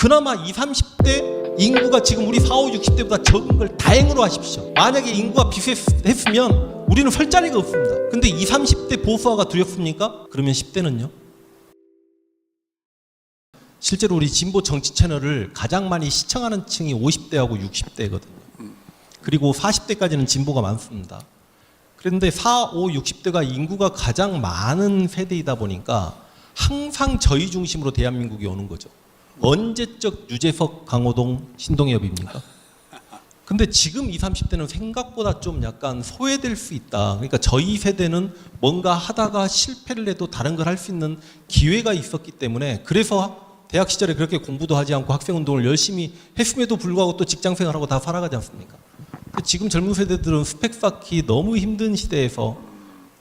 그나마 20, 30대 인구가 지금 우리 40, 60대보다 적은 걸 다행으로 하십시오. 만약에 인구가 비슷했으면 우리는 설 자리가 없습니다. 근데 20, 30대 보수화가 두렵습니까? 그러면 10대는요? 실제로 우리 진보 정치 채널을 가장 많이 시청하는 층이 50대하고 60대거든요. 그리고 40대까지는 진보가 많습니다. 그런데 4, 5, 60대가 인구가 가장 많은 세대이다 보니까 항상 저희 중심으로 대한민국이 오는 거죠. 언제적 유재석, 강호동, 신동엽입니까? 근데 지금 20, 30대는 생각보다 좀 약간 소외될 수 있다. 그러니까 저희 세대는 뭔가 하다가 실패를 해도 다른 걸 할 수 있는 기회가 있었기 때문에 그래서 대학 시절에 그렇게 공부도 하지 않고 학생운동을 열심히 했음에도 불구하고 또 직장생활하고 다 살아가지 않습니까? 지금 젊은 세대들은 스펙 쌓기 너무 힘든 시대에서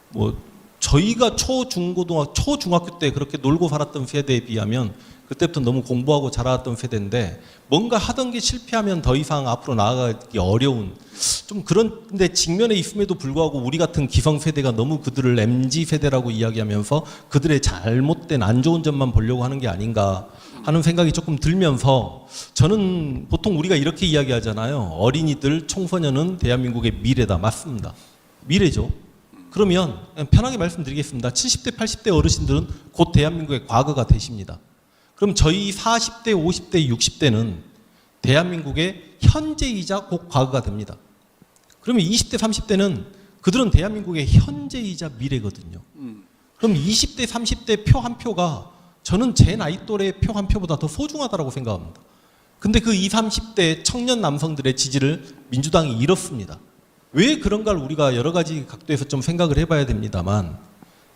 뭐 저희가 초중학교 때 그렇게 놀고 살았던 세대에 비하면 그때부터 너무 공부하고 자라왔던 세대인데 뭔가 하던 게 실패하면 더 이상 앞으로 나아가기 어려운 좀 그런데 직면에 있음에도 불구하고 우리 같은 기성세대가 너무 그들을 MZ세대라고 이야기하면서 그들의 잘못된 안 좋은 점만 보려고 하는 게 아닌가 하는 생각이 조금 들면서 저는 보통 우리가 이렇게 이야기하잖아요. 어린이들, 청소년은 대한민국의 미래다. 맞습니다. 미래죠. 그러면 편하게 말씀드리겠습니다. 70대, 80대 어르신들은 곧 대한민국의 과거가 되십니다. 그럼 저희 40대, 50대, 60대는 대한민국의 현재이자 곧 과거가 됩니다. 그러면 20대, 30대는 그들은 대한민국의 현재이자 미래거든요. 그럼 20대, 30대 표 한 표가 저는 제 나이 또래 표 한 표보다 더 소중하다고 생각합니다. 근데 그 20, 30대 청년 남성들의 지지를 민주당이 잃었습니다. 왜 그런가를 우리가 여러 가지 각도에서 좀 생각을 해봐야 됩니다만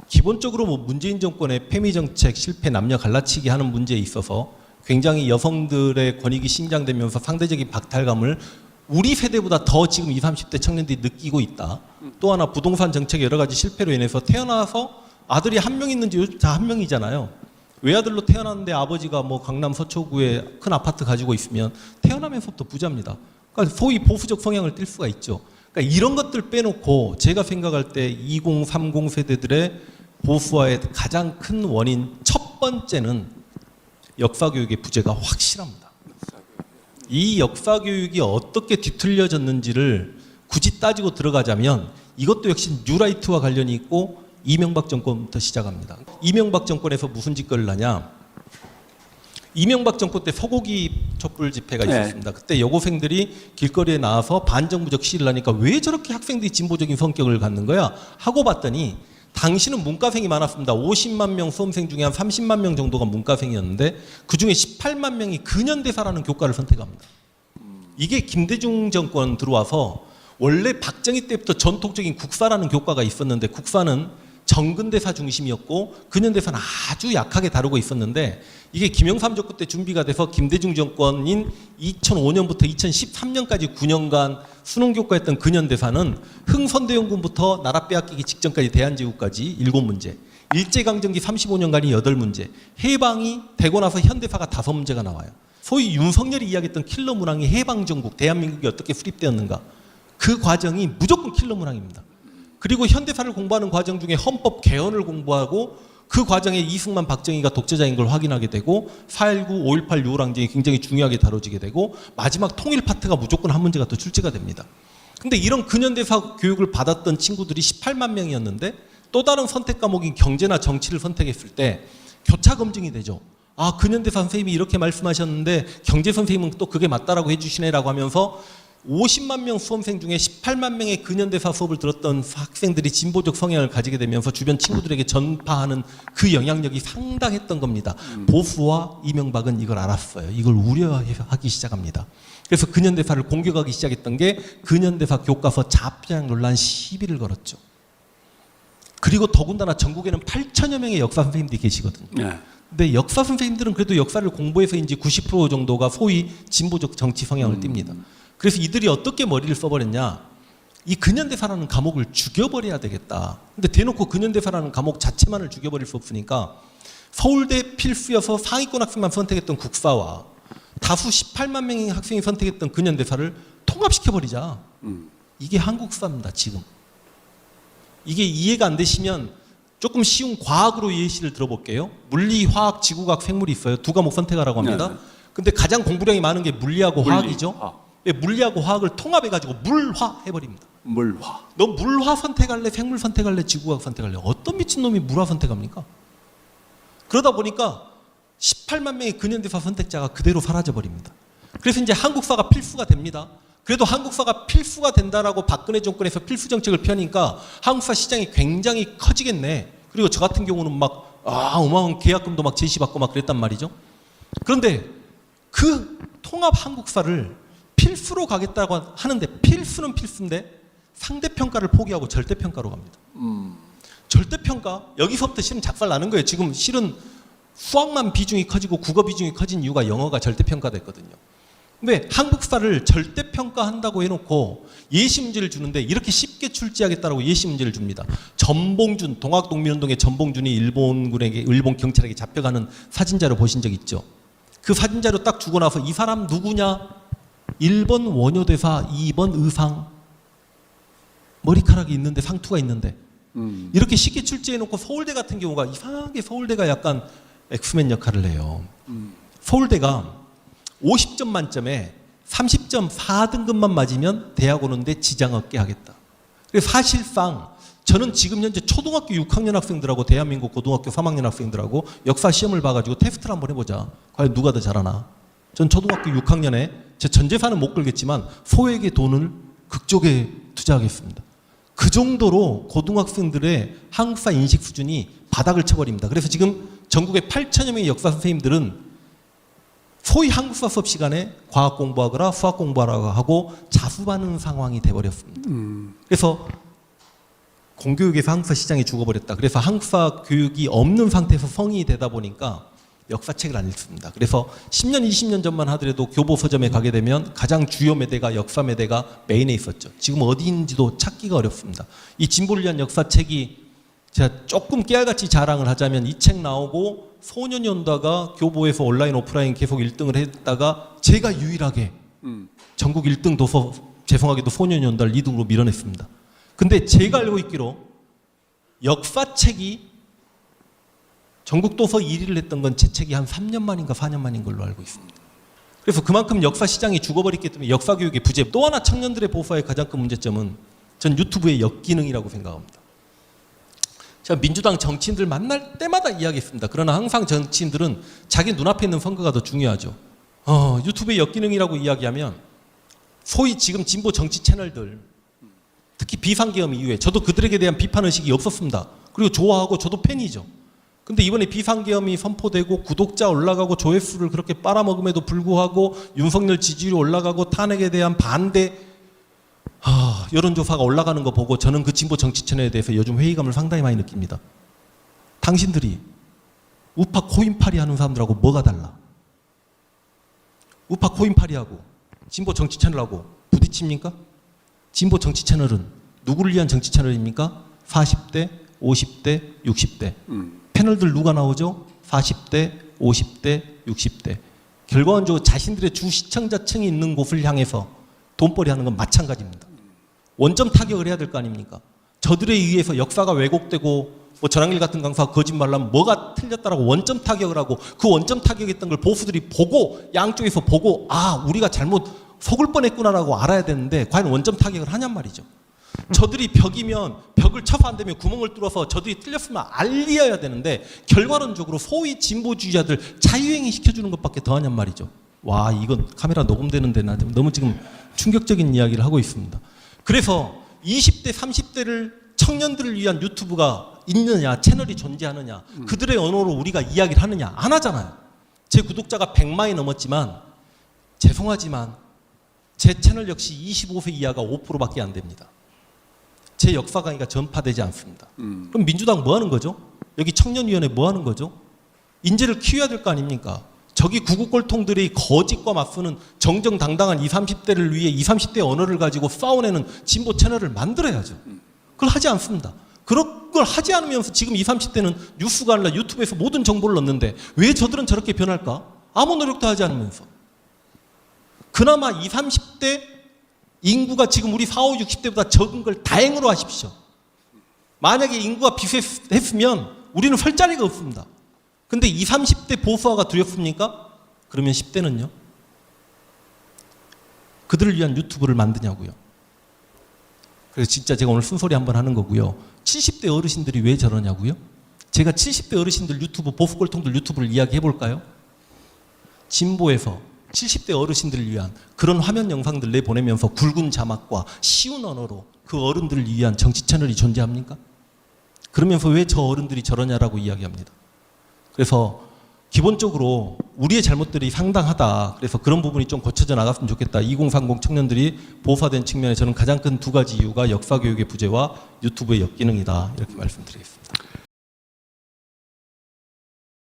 기본적으로 뭐 문재인 정권의 페미 정책 실패 남녀 갈라치기 하는 문제에 있어서 굉장히 여성들의 권익이 신장되면서 상대적인 박탈감을 우리 세대보다 더 지금 20, 30대 청년들이 느끼고 있다. 또 하나 부동산 정책의 여러 가지 실패로 인해서 태어나서 아들이 한 명 있는지 다 한 명이잖아요. 외아들로 태어났는데 아버지가 뭐 강남 서초구에 큰 아파트 가지고 있으면 태어나면서부터 부자입니다. 그러니까 소위 보수적 성향을 띨 수가 있죠. 그러니까 이런 것들 빼놓고 제가 생각할 때 20, 30 세대들의 보수화의 가장 큰 원인 첫 번째는 역사교육의 부재가 확실합니다. 이 역사교육이 어떻게 뒤틀려졌는지를 굳이 따지고 들어가자면 이것도 역시 뉴라이트와 관련이 있고 이명박 정권부터 시작합니다. 이명박 정권에서 무슨 짓거리를 하냐. 이명박 정권 때 소고기 촛불 집회가 있었습니다. 그때 여고생들이 길거리에 나와서 반정부적 시위를 하니까 왜 저렇게 학생들이 진보적인 성격을 갖는 거야? 하고 봤더니 당시는 문과생이 많았습니다. 50만 명 수험생 중에 한 30만 명 정도가 문과생이었는데 그중에 18만 명이 근현대사라는 교과를 선택합니다. 이게 김대중 정권 들어와서 원래 박정희 때부터 전통적인 국사라는 교과가 있었는데 국사는 정근대사 중심이었고 근현대사는 아주 약하게 다루고 있었는데 이게 김영삼 정권 때 준비가 돼서 김대중 정권인 2005년부터 2013년까지 9년간 수능교과였던 근현대사는 흥선대원군부터 나라 빼앗기기 직전까지 대한제국까지 7문제, 일제강점기 35년간이 8문제, 해방이 되고 나서 현대사가 5문제가 나와요. 소위 윤석열이 이야기했던 킬러 문항이 해방정국, 대한민국이 어떻게 수립되었는가 그 과정이 무조건 킬러 문항입니다. 그리고 현대사를 공부하는 과정 중에 헌법 개헌을 공부하고 그 과정에 이승만, 박정희가 독재자인 걸 확인하게 되고 4.19, 5.18 유월항쟁이 굉장히 중요하게 다뤄지게 되고 마지막 통일 파트가 무조건 한 문제가 또 출제가 됩니다. 근데 이런 근현대사 교육을 받았던 친구들이 18만 명이었는데 또 다른 선택 과목인 경제나 정치를 선택했을 때 교차 검증이 되죠. 아, 근현대사 선생님이 이렇게 말씀하셨는데 경제 선생님은 또 그게 맞다라고 해주시네라고 하면서 50만 명 수험생 중에 18만 명의 근현대사 수업을 들었던 학생들이 진보적 성향을 가지게 되면서 주변 친구들에게 전파하는 그 영향력이 상당했던 겁니다. 보수와 이명박은 이걸 알았어요. 이걸 우려하기 시작합니다. 그래서 근현대사를 공격하기 시작했던 게 근현대사 교과서 잡장 논란 시비를 걸었죠. 그리고 더군다나 전국에는 8천여 명의 역사 선생님들이 계시거든요. 네. 근데 역사 선생님들은 그래도 역사를 공부해서인지 90% 정도가 소위 진보적 정치 성향을 띱니다. 그래서 이들이 어떻게 머리를 써버렸냐. 이 근현대사라는 과목을 죽여버려야 되겠다. 근데 대놓고 근현대사라는 과목 자체만을 죽여버릴 수 없으니까 서울대 필수여서 상위권 학생만 선택했던 국사와 다수 18만 명의 학생이 선택했던 근현대사를 통합시켜버리자. 이게 한국사입니다. 지금. 이게 이해가 안 되시면 조금 쉬운 과학으로 예시를 들어볼게요. 물리, 화학, 지구과학, 생물이 있어요. 두 과목 선택하라고 합니다. 근데 가장 공부량이 많은 게 물리하고 화학이죠. 화학. 물리하고 화학을 통합해가지고 물화 해버립니다. 물화. 너 물화 선택할래? 생물 선택할래? 지구과학 선택할래? 어떤 미친놈이 물화 선택합니까? 그러다 보니까 18만 명의 근현대사 선택자가 그대로 사라져버립니다. 그래서 이제 한국사가 필수가 됩니다. 그래도 한국사가 필수가 된다라고 박근혜 정권에서 필수 정책을 펴니까 한국사 시장이 굉장히 커지겠네. 그리고 저 같은 경우는 막 어마어마한 계약금도 막 제시받고 막 그랬단 말이죠. 그런데 그 통합 한국사를 필수로 가겠다고 하는데 필수는 필수인데 상대평가를 포기하고 절대평가로 갑니다. 절대평가 여기서부터 실은 작살 나는 거예요. 지금 실은 수학만 비중이 커지고 국어 비중이 커진 이유가 영어가 절대평가됐거든요. 근데 한국사를 절대평가한다고 해놓고 예시문제를 주는데 이렇게 쉽게 출제하겠다고 예시문제를 줍니다. 전봉준, 동학동민운동의 전봉준이 일본 경찰에게 잡혀가는 사진자료 보신 적 있죠? 그 사진자료 딱 주고 나서 이 사람 누구냐? 1번 원효대사, 2번 의상. 머리카락이 있는데 상투가 있는데 이렇게 쉽게 출제해놓고 서울대 같은 경우가 이상하게 서울대가 약간 엑스맨 역할을 해요. 서울대가 50점 만점에 30점 4등급만 맞으면 대학 오는데 지장 없게 하겠다. 그래서 사실상 저는 지금 현재 초등학교 6학년 학생들하고 대한민국 고등학교 3학년 학생들하고 역사 시험을 봐가지고 테스트를 한번 해보자. 과연 누가 더 잘하나. 전 초등학교 6학년에 제 전 재산은 못 걸겠지만 소액의 돈을 극적에 투자하겠습니다. 그 정도로 고등학생들의 한국사 인식 수준이 바닥을 쳐버립니다. 그래서 지금 전국의 8천여 명의 역사 선생님들은 소위 한국사 수업 시간에 과학 공부하거나 수학 공부하라고 하고 자수받는 상황이 돼버렸습니다. 그래서 공교육에서 한국사 시장이 죽어버렸다. 그래서 한국사 교육이 없는 상태에서 성인이 되다 보니까 역사책을 안 읽습니다. 그래서 10년, 20년 전만 하더라도 교보 서점에 가게 되면 가장 주요 매대가 역사 매대가 메인에 있었죠. 지금 어디 있는지도 찾기가 어렵습니다. 이 진보를 위한 역사책이 제가 조금 깨알같이 자랑을 하자면 이 책 나오고 소년이 온다가 교보에서 온라인 오프라인 계속 1등을 했다가 제가 유일하게 전국 1등 도서 죄송하게도 소년이 온다를 2등으로 밀어냈습니다. 근데 제가 알고 있기로 역사책이 전국 도서 1위를 했던 건 제 책이 한 3년 만인가 4년 만인 걸로 알고 있습니다. 그래서 그만큼 역사 시장이 죽어버렸기 때문에 역사 교육의 부재. 또 하나 청년들의 보수화의 가장 큰 문제점은 전 유튜브의 역기능이라고 생각합니다. 제가 민주당 정치인들 만날 때마다 이야기했습니다. 그러나 항상 정치인들은 자기 눈앞에 있는 선거가 더 중요하죠. 유튜브의 역기능이라고 이야기하면 소위 지금 진보 정치 채널들 특히 비상계엄 이후에 저도 그들에게 대한 비판의식이 없었습니다. 그리고 좋아하고 저도 팬이죠. 근데 이번에 비상계엄이 선포되고 구독자 올라가고 조회수를 그렇게 빨아먹음에도 불구하고 윤석열 지지율이 올라가고 탄핵에 대한 반대 여론조사가 올라가는 거 보고 저는 그 진보 정치 채널에 대해서 요즘 회의감을 상당히 많이 느낍니다. 당신들이 우파 코인팔이 하는 사람들하고 뭐가 달라? 우파 코인팔이하고 진보 정치 채널하고 부딪힙니까? 진보 정치 채널은 누구를 위한 정치 채널입니까? 40대, 50대, 60대. 패널들 누가 나오죠? 40대, 50대, 60대. 결과적으로 자신들의 주 시청자층이 있는 곳을 향해서 돈벌이 하는 건 마찬가지입니다. 원점 타격을 해야 될 거 아닙니까? 저들에 의해서 역사가 왜곡되고 뭐 전학일 같은 강사가 거짓말을 하면 뭐가 틀렸다라고 원점 타격을 하고 그 원점 타격했던 걸 보수들이 보고 양쪽에서 보고 우리가 잘못 속을 뻔했구나라고 알아야 되는데 과연 원점 타격을 하냔 말이죠. 저들이 벽이면 벽을 쳐서 안 되면 구멍을 뚫어서 저들이 틀렸으면 알려야 되는데 결과론적으로 소위 진보주의자들 자유행위 시켜주는 것밖에 더 하냔 말이죠. 와, 이건 카메라 녹음되는데 나 너무 지금 충격적인 이야기를 하고 있습니다. 그래서 20대, 30대를 청년들을 위한 유튜브가 있느냐, 채널이 존재하느냐, 그들의 언어로 우리가 이야기를 하느냐, 안 하잖아요. 제 구독자가 100만이 넘었지만 죄송하지만 제 채널 역시 25세 이하가 5%밖에 안 됩니다. 제 역사 강의가 전파되지 않습니다. 그럼 민주당 뭐 하는 거죠? 여기 청년위원회 뭐 하는 거죠? 인재를 키워야 될 거 아닙니까? 저기 구국골통들이 거짓과 맞서는 정정당당한 20, 30대를 위해 20, 30대의 언어를 가지고 싸워내는 진보 채널을 만들어야죠. 그걸 하지 않습니다. 그런 걸 하지 않으면서 지금 20, 30대는 뉴스가 아니라 유튜브에서 모든 정보를 넣는데 왜 저들은 저렇게 변할까? 아무 노력도 하지 않으면서. 그나마 20, 30대 인구가 지금 우리 40, 60대보다 적은 걸 다행으로 하십시오. 만약에 인구가 비슷했으면 우리는 설 자리가 없습니다. 근데 20, 30대 보수화가 두렵습니까? 그러면 10대는요? 그들을 위한 유튜브를 만드냐고요. 그래서 진짜 제가 오늘 쓴소리 한번 하는 거고요. 70대 어르신들이 왜 저러냐고요? 제가 70대 어르신들 유튜브, 보수골통들 유튜브를 이야기해 볼까요? 진보에서 70대 어르신들을 위한 그런 화면 영상들 내보내면서 굵은 자막과 쉬운 언어로 그 어른들을 위한 정치 채널이 존재합니까? 그러면서 왜 저 어른들이 저러냐라고 이야기합니다. 그래서 기본적으로 우리의 잘못들이 상당하다. 그래서 그런 부분이 좀 고쳐져 나갔으면 좋겠다. 2030 청년들이 보호화된 측면에 저는 가장 큰 두 가지 이유가 역사교육의 부재와 유튜브의 역기능이다. 이렇게 말씀드리겠습니다.